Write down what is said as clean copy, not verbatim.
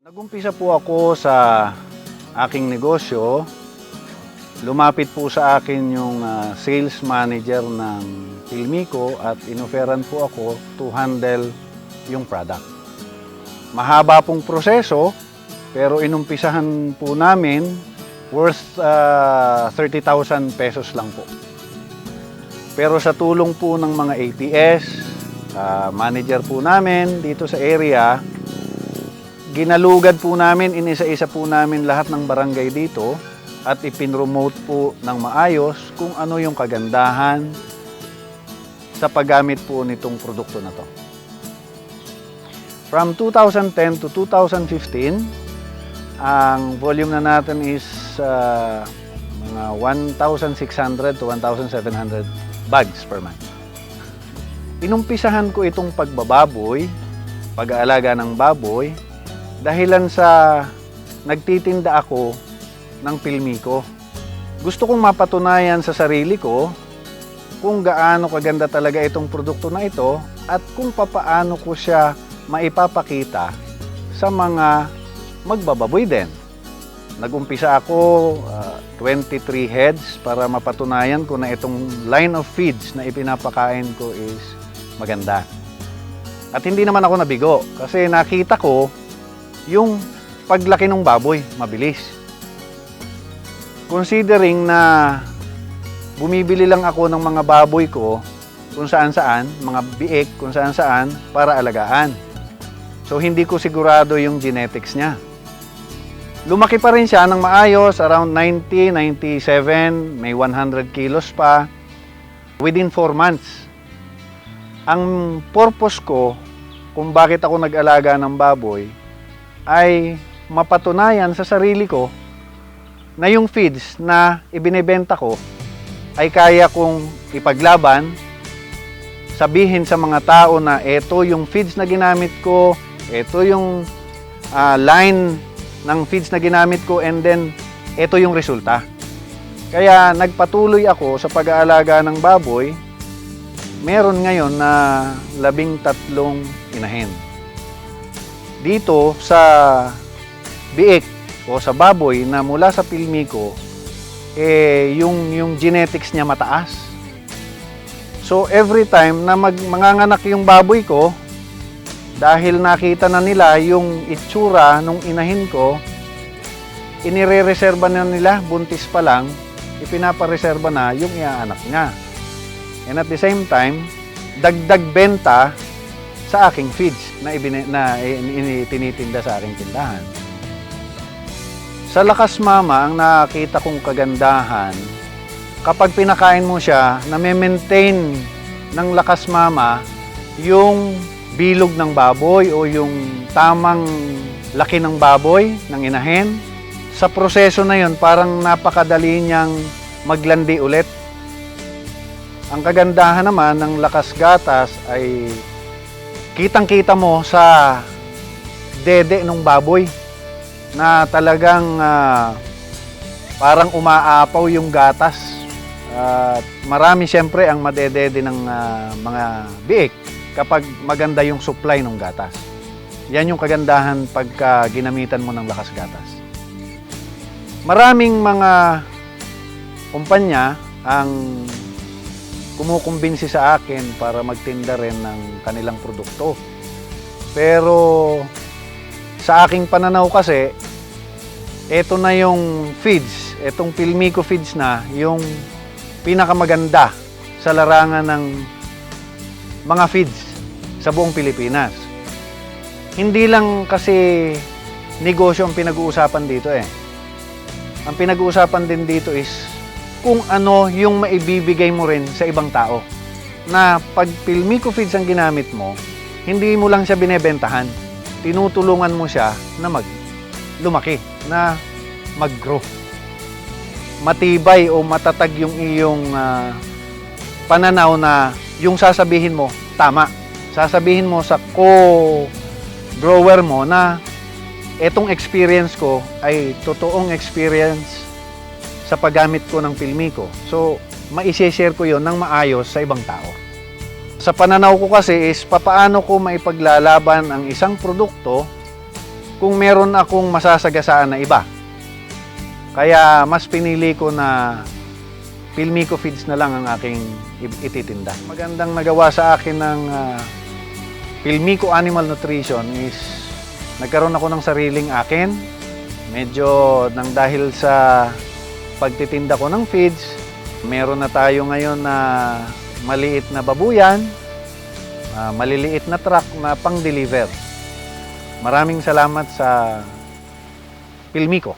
Nagumpisa po ako sa aking negosyo. Lumapit po sa akin yung sales manager ng Philmico at inoferan po ako to handle yung product. Mahaba pong proseso, pero inumpisahan po namin worth 30,000 pesos lang po. Pero sa tulong po ng mga APS, manager po namin dito sa area, ginalugad po namin, inisa-isa po namin lahat ng barangay dito at ipinromote po ng maayos kung ano yung kagandahan sa paggamit po nitong produkto na to. From 2010 to 2015, ang volume na natin is mga 1,600 to 1,700 bags per month. Inumpisahan ko itong pagbababoy, pag-aalaga ng baboy, dahilan sa nagtitinda ako ng Philmico. Gusto kong mapatunayan sa sarili ko kung gaano kaganda talaga itong produkto na ito at kung papaano ko siya maipapakita sa mga magbababoy din. Nagumpisa ako 23 heads para mapatunayan ko na itong line of feeds na ipinapakain ko is maganda. At hindi naman ako nabigo kasi nakita ko yung paglaki ng baboy, mabilis. Considering na bumibili lang ako ng mga baboy ko kung saan-saan, mga biik kung saan-saan para alagaan. So hindi ko sigurado yung genetics niya. Lumaki pa rin siya ng maayos, around 90, 97, may 100 kilos pa within 4 months. Ang purpose ko kung bakit ako nag-alaga ng baboy ay mapatunayan sa sarili ko na yung feeds na ibinebenta ko ay kaya kong ipaglaban, sabihin sa mga tao na ito yung feeds na ginamit ko, ito yung line ng feeds na ginamit ko, and then ito yung resulta. Kaya nagpatuloy ako sa pag-aalaga ng baboy. Meron ngayon na 13 inahin. Dito sa biik o sa baboy na mula sa Philmico, yung genetics niya mataas. So every time na manganganak yung baboy ko, dahil nakita na nila yung itsura nung inahin ko, inire-reserba na nila, buntis pa lang, ipinapareserba na yung iaanak niya. And at the same time, dagdag benta sa aking feeds na tinitinda sa aking tindahan. Sa Lakas Mama, ang nakita kong kagandahan, kapag pinakain mo siya, na-maintain ng Lakas Mama yung bilog ng baboy o yung tamang laki ng baboy, ng inahin. Sa proseso na yun, parang napakadali niyang maglandi ulit. Ang kagandahan naman ng Lakas Gatas ay kitang-kita mo sa dede ng baboy na talagang parang umaapaw yung gatas. Marami siyempre ang madedede ng mga biik kapag maganda yung supply ng gatas. Yan yung kagandahan pagka ginamitan mo ng Lakas Gatas. Maraming mga kumpanya ang kumukumbinsi sa akin para magtinda rin ng kanilang produkto. Pero sa aking pananaw kasi, eto na yung feeds, etong Philmico feeds na, yung pinakamaganda sa larangan ng mga feeds sa buong Pilipinas. Hindi lang kasi negosyo ang pinag-uusapan dito eh. Ang pinag-uusapan din dito is kung ano yung maibibigay mo rin sa ibang tao. Na pag Philmico feeds ang ginamit mo, hindi mo lang siya binebentahan. Tinutulungan mo siya na lumaki, na mag-grow. Matibay o matatag yung iyong pananaw na yung sasabihin mo, tama. Sasabihin mo sa co-grower mo na etong experience ko ay totoong experience sa paggamit ko ng Philmico. So, maisi-share ko yon ng maayos sa ibang tao. Sa pananaw ko kasi is papaano ko maipaglalaban ang isang produkto kung meron akong masasagasaan na iba. Kaya mas pinili ko na Philmico Feeds na lang ang aking ititinda. Magandang nagawa sa akin ng Philmico Animal Nutrition is nagkaroon ako ng sariling akin. Medyo nang dahil sa pagtitinda ko ng feeds, meron na tayo ngayon na maliit na babuyan, maliliit na truck na pang-deliver. Maraming salamat sa Philmico.